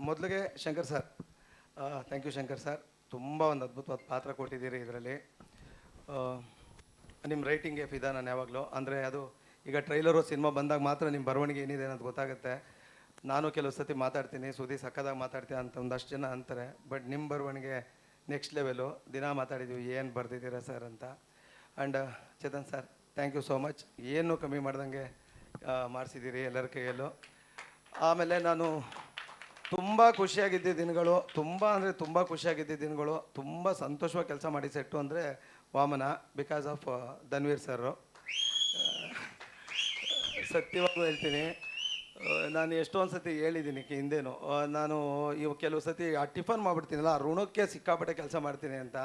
ಮೊದಲಿಗೆ Shankar sir, thank you Shankar sir. ತುಂಬ ಒಂದು ಅದ್ಭುತವಾದ ಪಾತ್ರ ಕೊಟ್ಟಿದ್ದೀರಿ ಇದರಲ್ಲಿ. ನಿಮ್ಮ ರೈಟಿಂಗ್ಗೆ ಫಿದಾ ನಾನು ಯಾವಾಗಲೂ. ಅಂದರೆ ಅದು ಈಗ ಟ್ರೈಲರು ಸಿನಿಮಾ ಬಂದಾಗ ಮಾತ್ರ ನಿಮ್ಮ ಬರವಣಿಗೆ ಏನಿದೆ ಅನ್ನೋದು ಗೊತ್ತಾಗುತ್ತೆ. ನಾನು ಕೆಲವು ಸತಿ ಮಾತಾಡ್ತೀನಿ, ಸುದ್ದಿ ಸಕ್ಕದಾಗ ಮಾತಾಡ್ತೀನಿ ಅಂತ ಒಂದಷ್ಟು ಜನ ಅಂತಾರೆ. ಬಟ್ ನಿಮ್ಮ ಬರವಣಿಗೆ ನೆಕ್ಸ್ಟ್ ಲೆವೆಲು. ದಿನ ಮಾತಾಡಿದ್ದೀವಿ ಏನು ಬರೆದಿದ್ದೀರಾ ಸರ್ ಅಂತ. And Chetan sir, thank you so much. ಏನೂ ಕಮ್ಮಿ ಮಾಡ್ದಂಗೆ ಮಾಡಿಸಿದ್ದೀರಿ ಎಲ್ಲರ ಕೈಯಲ್ಲೂ. ಆಮೇಲೆ ನಾನು ತುಂಬ ಖುಷಿಯಾಗಿದ್ದ ದಿನಗಳು, ತುಂಬ ಅಂದರೆ ತುಂಬ ಖುಷಿಯಾಗಿದ್ದ ದಿನಗಳು, ತುಂಬ ಸಂತೋಷವಾಗಿ ಕೆಲಸ ಮಾಡಿ ಸೆಟ್ಟು ಅಂದರೆ ವಾಮನ, ಬಿಕಾಸ್ ಆಫ್ ಧನ್ವೀರ್ ಸರು. ಸತ್ಯವಾಗೂ ಹೇಳ್ತೀನಿ, ನಾನು ಎಷ್ಟೊಂದು ಸತಿ ಹೇಳಿದ್ದೀನಿ ಹಿಂದೇನು, ನಾನು ಇವು ಕೆಲವು ಸತಿ ಆ ಟಿಫನ್ ಮಾಡಿಬಿಡ್ತೀನಲ್ಲ, ಆ ಋಣಕ್ಕೆ ಸಿಕ್ಕಾಪಟ್ಟೆ ಕೆಲಸ ಮಾಡ್ತೀನಿ ಅಂತ.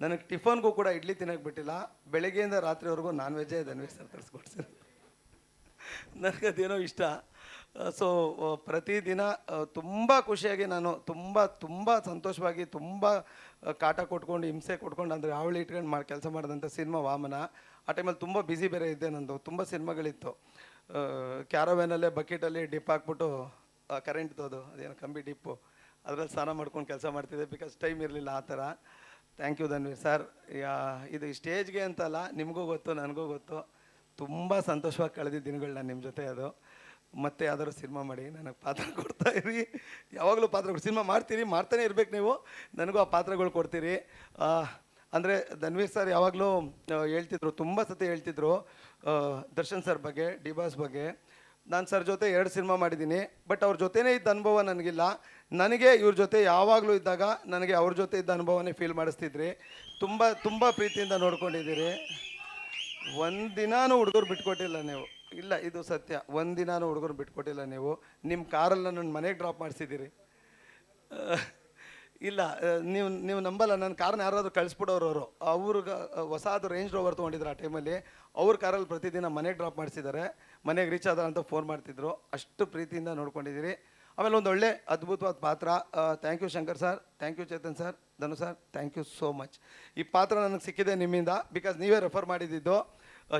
ನನಗೆ ಟಿಫನ್ಗೂ ಕೂಡ ಇಡ್ಲಿ ತಿನ್ನೋಕ್ಕೆ ಬಿಟ್ಟಿಲ್ಲ. ಬೆಳಗ್ಗೆಯಿಂದ ರಾತ್ರಿವರೆಗೂ ನಾನ್ ವೆಜ್ಜೇ ಧನ್ವೀರ್ ಸರ್ ತರಿಸ್ಕೊಡ್ತೀನಿ. ನನಗದೇನೋ ಇಷ್ಟ. ಸೊ ಪ್ರತಿದಿನ ತುಂಬ ಖುಷಿಯಾಗಿ ನಾನು ತುಂಬ ಸಂತೋಷವಾಗಿ, ತುಂಬ ಕಾಟ ಕೊಟ್ಕೊಂಡು, ಹಿಂಸೆ ಕೊಟ್ಕೊಂಡು, ಅಂದರೆ ಅವಳು ಇಟ್ಕೊಂಡು ಕೆಲಸ ಮಾಡಿದಂಥ ಸಿನಿಮಾ ವಾಮನ. ಆ ಟೈಮಲ್ಲಿ ತುಂಬ ಬ್ಯುಸಿ ಬೇರೆ ಇದ್ದೆ. ನಂದು ತುಂಬ ಸಿನಿಮಾಗಳಿತ್ತು. ಕ್ಯಾರವ್ಯಾನಲ್ಲೇ ಬಕೆಟಲ್ಲಿ ಡಿಪ್ ಹಾಕ್ಬಿಟ್ಟು ಕರೆಂಟ್ದು ಅದೇನು ಕಂಬಿ ಡಿಪ್ಪು, ಅದರಲ್ಲಿ ಸ್ನಾನ ಮಾಡ್ಕೊಂಡು ಕೆಲಸ ಮಾಡ್ತಿದ್ದೆ, ಬಿಕಾಸ್ ಟೈಮ್ ಇರಲಿಲ್ಲ ಆ ಥರ. Thank you Dhanveer sir. ಇದು ಸ್ಟೇಜ್ಗೆ ಅಂತಲ್ಲ, ನಿಮಗೂ ಗೊತ್ತು, ನನಗೂ ಗೊತ್ತು. ತುಂಬ ಸಂತೋಷವಾಗಿ ಕಳೆದಿದ್ದ ದಿನಗಳು ನಾನು ನಿಮ್ಮ ಜೊತೆ. ಅದು ಮತ್ತೆ ಯಾವ್ದಾದ್ರು ಸಿನಿಮಾ ಮಾಡಿ ನನಗೆ ಪಾತ್ರ ಕೊಡ್ತಾಯಿರಿ. ಯಾವಾಗಲೂ ಪಾತ್ರಗಳು ಸಿನಿಮಾ ಮಾಡ್ತಾನೆ ಇರ್ಬೇಕು ನೀವು. ನನಗೂ ಆ ಪಾತ್ರಗಳು ಕೊಡ್ತೀರಿ. ಅಂದರೆ ಧನ್ವೀರ್ ಸರ್ ಯಾವಾಗಲೂ ಹೇಳ್ತಿದ್ರು, ತುಂಬ ಸತಿ ಹೇಳ್ತಿದ್ರು ದರ್ಶನ್ ಸರ್ ಬಗ್ಗೆ, ಡಿ ಬಾಸ್ ಬಗ್ಗೆ. ನಾನು ಸರ್ ಜೊತೆ 2 ಸಿನಿಮಾ ಮಾಡಿದ್ದೀನಿ, ಬಟ್ ಅವ್ರ ಜೊತೆನೇ ಇದ್ದ ಅನುಭವ ನನಗಿಲ್ಲ. ನನಗೆ ಇವ್ರ ಜೊತೆ ಯಾವಾಗಲೂ ಇದ್ದಾಗ ನನಗೆ ಅವ್ರ ಜೊತೆ ಇದ್ದ ಅನುಭವನೇ ಫೀಲ್ ಮಾಡಿಸ್ತಿದ್ರಿ. ತುಂಬ ಪ್ರೀತಿಯಿಂದ ನೋಡ್ಕೊಂಡಿದ್ದೀರಿ. ಒಂದಿನಾನು ಹುಡುಗರು ಬಿಟ್ಕೊಟ್ಟಿಲ್ಲ ನೀವು. ಇಲ್ಲ, ಇದು ಸತ್ಯ. ಒಂದಿನಾನು ಹುಡುಗರು ಬಿಟ್ಕೊಟ್ಟಿಲ್ಲ ನೀವು. ನಿಮ್ಮ ಕಾರಲ್ಲಿ ನನ್ನ ಮನೆಗೆ ಡ್ರಾಪ್ ಮಾಡಿಸಿದ್ದೀರಿ. ಇಲ್ಲ, ನೀವು ನಂಬಲ್ಲ, ನನ್ನ ಕಾರನ್ನ ಯಾರಾದರೂ ಕಳಿಸ್ಬಿಡೋರು. ಅವ್ರಿಗೆ ಹೊಸದು ರೇಂಜ್ ರೋವರ್ ತೊಗೊಂಡಿದ್ರು ಆ ಟೈಮಲ್ಲಿ. ಅವ್ರ ಕಾರಲ್ಲಿ ಪ್ರತಿದಿನ ಮನೆಗೆ ಡ್ರಾಪ್ ಮಾಡಿಸಿದ್ದಾರೆ. ಮನೆಗೆ ರೀಚ್ ಆದ ಅಂತ ಫೋನ್ ಮಾಡ್ತಿದ್ರು. ಅಷ್ಟು ಪ್ರೀತಿಯಿಂದ ನೋಡ್ಕೊಂಡಿದ್ದೀರಿ. ಆಮೇಲೆ ಒಂದು ಒಳ್ಳೆ ಅದ್ಭುತವಾದ ಪಾತ್ರ. Thank you Shankar sir, thank you Chetan sir, Dhanu sir, thank you so much. ಈ ಪಾತ್ರ ನನಗೆ ಸಿಕ್ಕಿದೆ ನಿಮ್ಮಿಂದ, ಬಿಕಾಸ್ ನೀವೇ ರೆಫರ್ ಮಾಡಿದ್ದು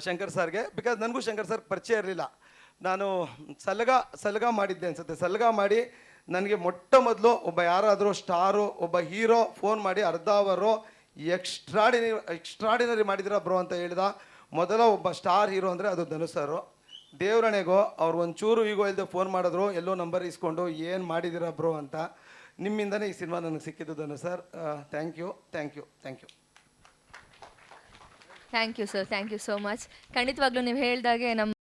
ಶಂಕರ್ ಸರ್ಗೆ. ಬಿಕಾಸ್ ನನಗೂ ಶಂಕರ್ ಸರ್ ಪರಿಚಯ ಇರಲಿಲ್ಲ. ನಾನು ಸಲ್ಗ ಮಾಡಿದ್ದೆ ಅನ್ಸುತ್ತೆ. ಸಲ್ಗ ಮಾಡಿ ನನಗೆ ಮೊಟ್ಟ ಮೊದಲು ಒಬ್ಬ ಯಾರಾದರೂ ಸ್ಟಾರು, ಒಬ್ಬ ಹೀರೋ ಫೋನ್ ಮಾಡಿ ಅರ್ಧ ಅವರು ಎಕ್ಸ್ಟ್ರಾಡಿನರಿ ಮಾಡಿದಿರ ಬ್ರೋ ಅಂತ ಹೇಳಿದ ಮೊದಲ ಒಬ್ಬ ಸ್ಟಾರ್ ಹೀರೋ ಅಂದರೆ ಅದು ಧನು ಸರು. ದೇವರಣೆಗೋ ಅವ್ರು ಒಂಚೂರು ಈಗೋ ಇಲ್ಲದೆ ಫೋನ್ ಮಾಡಿದ್ರು, ಎಲ್ಲೋ ನಂಬರ್ ಇಸ್ಕೊಂಡು ಏನು ಮಾಡಿದ್ದೀರಾ ಬ್ರೋ ಅಂತ. ನಿಮ್ಮಿಂದನೇ ಈ ಸಿನಿಮಾ ನನಗೆ ಸಿಕ್ಕಿದ್ದು Dhanu sir. Thank you. Thank you sir, thank you so much. ಖಂಡಿತವಾಗ್ಲೂ ನೀವು ಹೇಳ್ದಾಗೆ ನಮ್ಮ